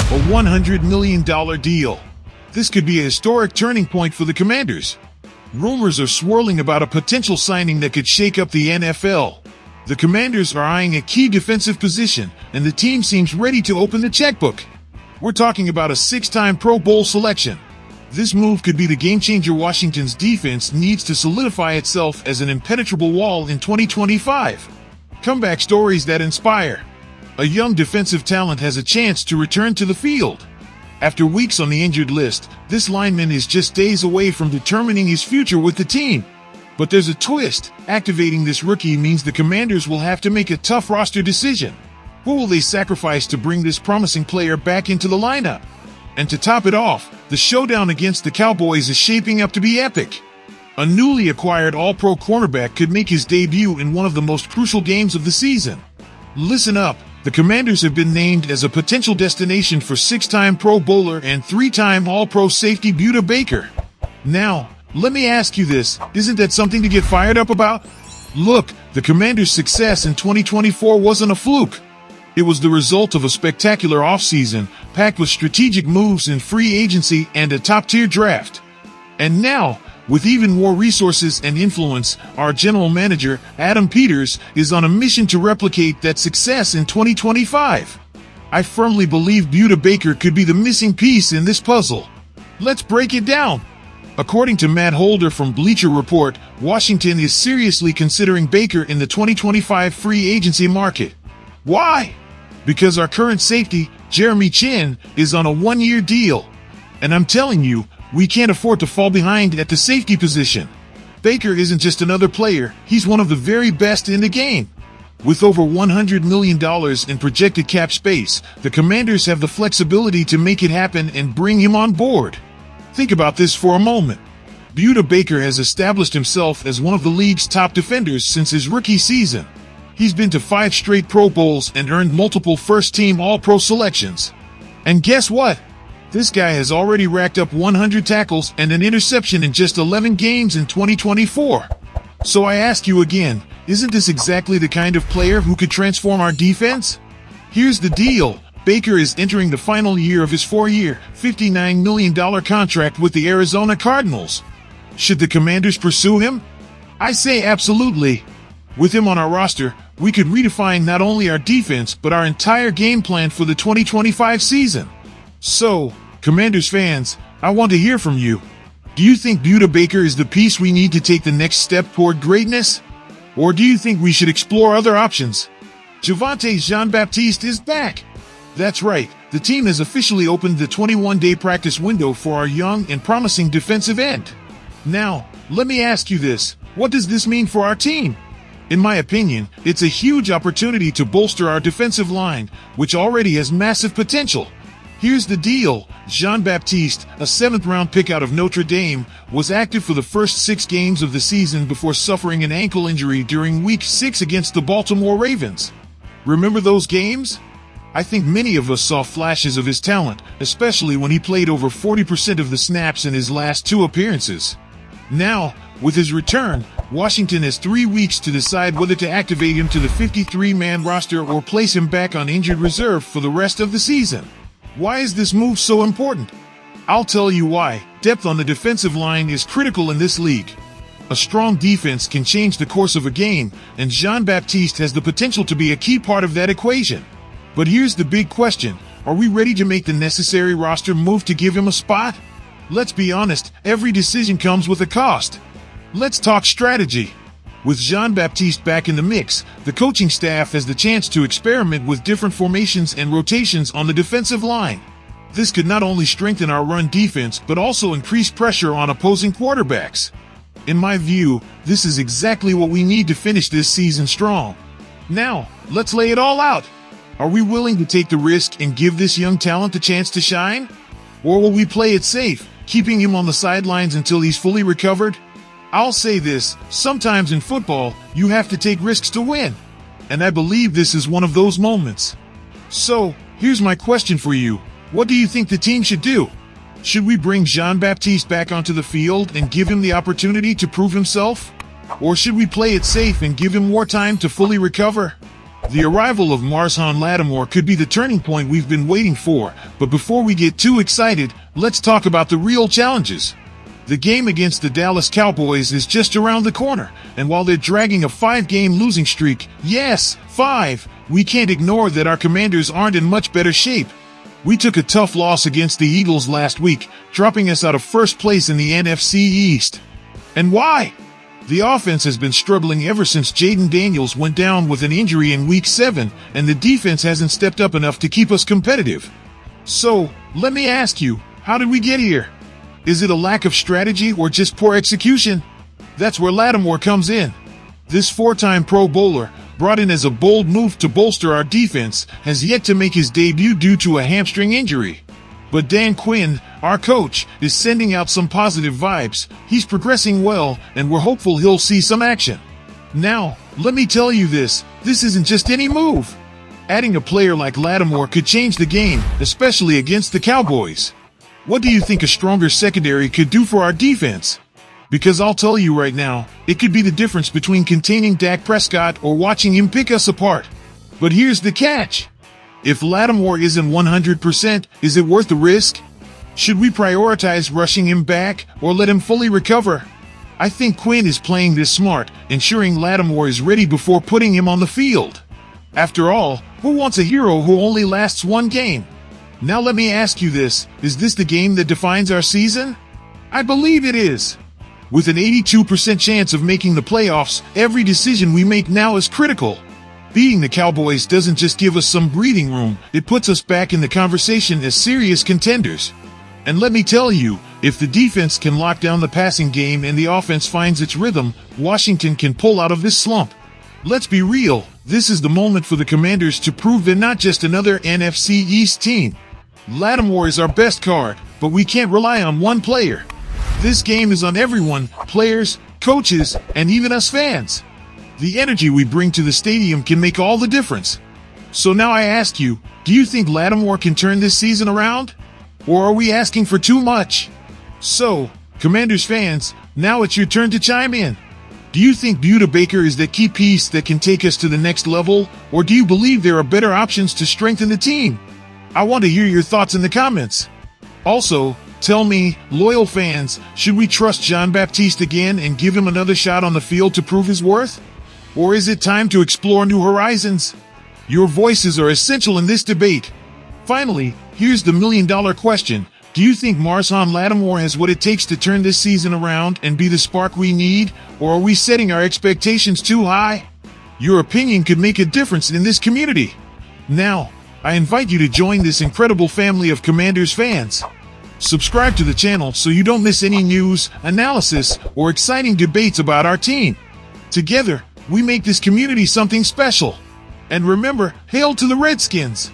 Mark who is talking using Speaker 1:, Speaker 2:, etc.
Speaker 1: a $100 million deal. This could be a historic turning point for the Commanders. Rumors are swirling about a potential signing that could shake up the NFL. The Commanders are eyeing a key defensive position, and the team seems ready to open the checkbook. We're talking about a 6-time Pro Bowl selection. This move could be the game-changer Washington's defense needs to solidify itself as an impenetrable wall in 2025. Comeback stories that inspire. A young defensive talent has a chance to return to the field. After weeks on the injured list, this lineman is just days away from determining his future with the team. But there's a twist. Activating this rookie means the Commanders will have to make a tough roster decision. Who will they sacrifice to bring this promising player back into the lineup? And to top it off, the showdown against the Cowboys is shaping up to be epic. A newly acquired All-Pro cornerback could make his debut in one of the most crucial games of the season. Listen up. The Commanders have been named as a potential destination for 6-time Pro Bowler and 3-time All-Pro safety Budda Baker. Now, let me ask you this, isn't that something to get fired up about? Look, the Commanders' success in 2024 wasn't a fluke. It was the result of a spectacular offseason, packed with strategic moves in free agency and a top-tier draft. And now, with even more resources and influence, our general manager, Adam Peters, is on a mission to replicate that success in 2025. I firmly believe Budda Baker could be the missing piece in this puzzle. Let's break it down. According to Matt Holder from Bleacher Report, Washington is seriously considering Baker in the 2025 free agency market. Why? Because our current safety, Jeremy Chin, is on a 1-year deal. And I'm telling you, we can't afford to fall behind at the safety position. Baker isn't just another player, he's one of the very best in the game. With over $100 million in projected cap space, the Commanders have the flexibility to make it happen and bring him on board. Think about this for a moment. Budda Baker has established himself as one of the league's top defenders since his rookie season. He's been to 5 straight Pro Bowls and earned multiple first-team All-Pro selections. And guess what? This guy has already racked up 100 tackles and an interception in just 11 games in 2024. So I ask you again, isn't this exactly the kind of player who could transform our defense? Here's the deal. Baker is entering the final year of his 4-year, $59 million contract with the Arizona Cardinals. Should the Commanders pursue him? I say absolutely. With him on our roster, we could redefine not only our defense but our entire game plan for the 2025 season. So, Commanders fans, I want to hear from you. Do you think Budda Baker is the piece we need to take the next step toward greatness? Or do you think we should explore other options? Javonte Jean-Baptiste is back. That's right, the team has officially opened the 21-day practice window for our young and promising defensive end. Now, let me ask you this, what does this mean for our team? In my opinion, it's a huge opportunity to bolster our defensive line, which already has massive potential. Here's the deal. Jean-Baptiste, a 7th-round pick out of Notre Dame, was active for the first 6 games of the season before suffering an ankle injury during Week 6 against the Baltimore Ravens. Remember those games? I think many of us saw flashes of his talent, especially when he played over 40% of the snaps in his last 2 appearances. Now, with his return, Washington has 3 weeks to decide whether to activate him to the 53-man roster or place him back on injured reserve for the rest of the season. Why is this move so important? I'll tell you why. Depth on the defensive line is critical in this league. A strong defense can change the course of a game, and Jean-Baptiste has the potential to be a key part of that equation. But here's the big question. Are we ready to make the necessary roster move to give him a spot? Let's be honest, every decision comes with a cost. Let's talk strategy. With Jean-Baptiste back in the mix, the coaching staff has the chance to experiment with different formations and rotations on the defensive line. This could not only strengthen our run defense, but also increase pressure on opposing quarterbacks. In my view, this is exactly what we need to finish this season strong. Now, let's lay it all out. Are we willing to take the risk and give this young talent a chance to shine? Or will we play it safe, keeping him on the sidelines until he's fully recovered? I'll say this, sometimes in football, you have to take risks to win. And I believe this is one of those moments. So, here's my question for you. What do you think the team should do? Should we bring Jean-Baptiste back onto the field and give him the opportunity to prove himself? Or should we play it safe and give him more time to fully recover? The arrival of Marshawn Lattimore could be the turning point we've been waiting for, but before we get too excited, let's talk about the real challenges. The game against the Dallas Cowboys is just around the corner, and while they're dragging a 5-game losing streak, yes, 5, we can't ignore that our Commanders aren't in much better shape. We took a tough loss against the Eagles last week, dropping us out of first place in the NFC East. And why? The offense has been struggling ever since Jaden Daniels went down with an injury in Week 7, and the defense hasn't stepped up enough to keep us competitive. So, let me ask you, how did we get here? Is it a lack of strategy or just poor execution? That's where Lattimore comes in. This 4-time Pro Bowler, brought in as a bold move to bolster our defense, has yet to make his debut due to a hamstring injury. But Dan Quinn, our coach, is sending out some positive vibes. He's progressing well, and we're hopeful he'll see some action. Now, let me tell you this isn't just any move. Adding a player like Lattimore could change the game, especially against the Cowboys. What do you think a stronger secondary could do for our defense? Because I'll tell you right now, it could be the difference between containing Dak Prescott or watching him pick us apart. But here's the catch. If Lattimore isn't 100%, is it worth the risk? Should we prioritize rushing him back or let him fully recover? I think Quinn is playing this smart, ensuring Lattimore is ready before putting him on the field. After all, who wants a hero who only lasts 1 game? Now let me ask you this, is this the game that defines our season? I believe it is. With an 82% chance of making the playoffs, every decision we make now is critical. Beating the Cowboys doesn't just give us some breathing room, it puts us back in the conversation as serious contenders. And let me tell you, if the defense can lock down the passing game and the offense finds its rhythm, Washington can pull out of this slump. Let's be real, this is the moment for the Commanders to prove they're not just another NFC East team. Lattimore is our best card, but we can't rely on one player. This game is on everyone, players, coaches, and even us fans. The energy we bring to the stadium can make all the difference. So now I ask you, do you think Lattimore can turn this season around? Or are we asking for too much? So, Commanders fans, now it's your turn to chime in. Do you think Budda Baker is the key piece that can take us to the next level, or do you believe there are better options to strengthen the team? I want to hear your thoughts in the comments. Also, tell me, loyal fans, should we trust Jean-Baptiste again and give him another shot on the field to prove his worth? Or is it time to explore new horizons? Your voices are essential in this debate. Finally, here's the million-dollar question. Do you think Marshawn Lattimore has what it takes to turn this season around and be the spark we need, or are we setting our expectations too high? Your opinion could make a difference in this community. Now, I invite you to join this incredible family of Commanders fans. Subscribe to the channel so you don't miss any news, analysis, or exciting debates about our team. Together, we make this community something special. And remember, hail to the Redskins!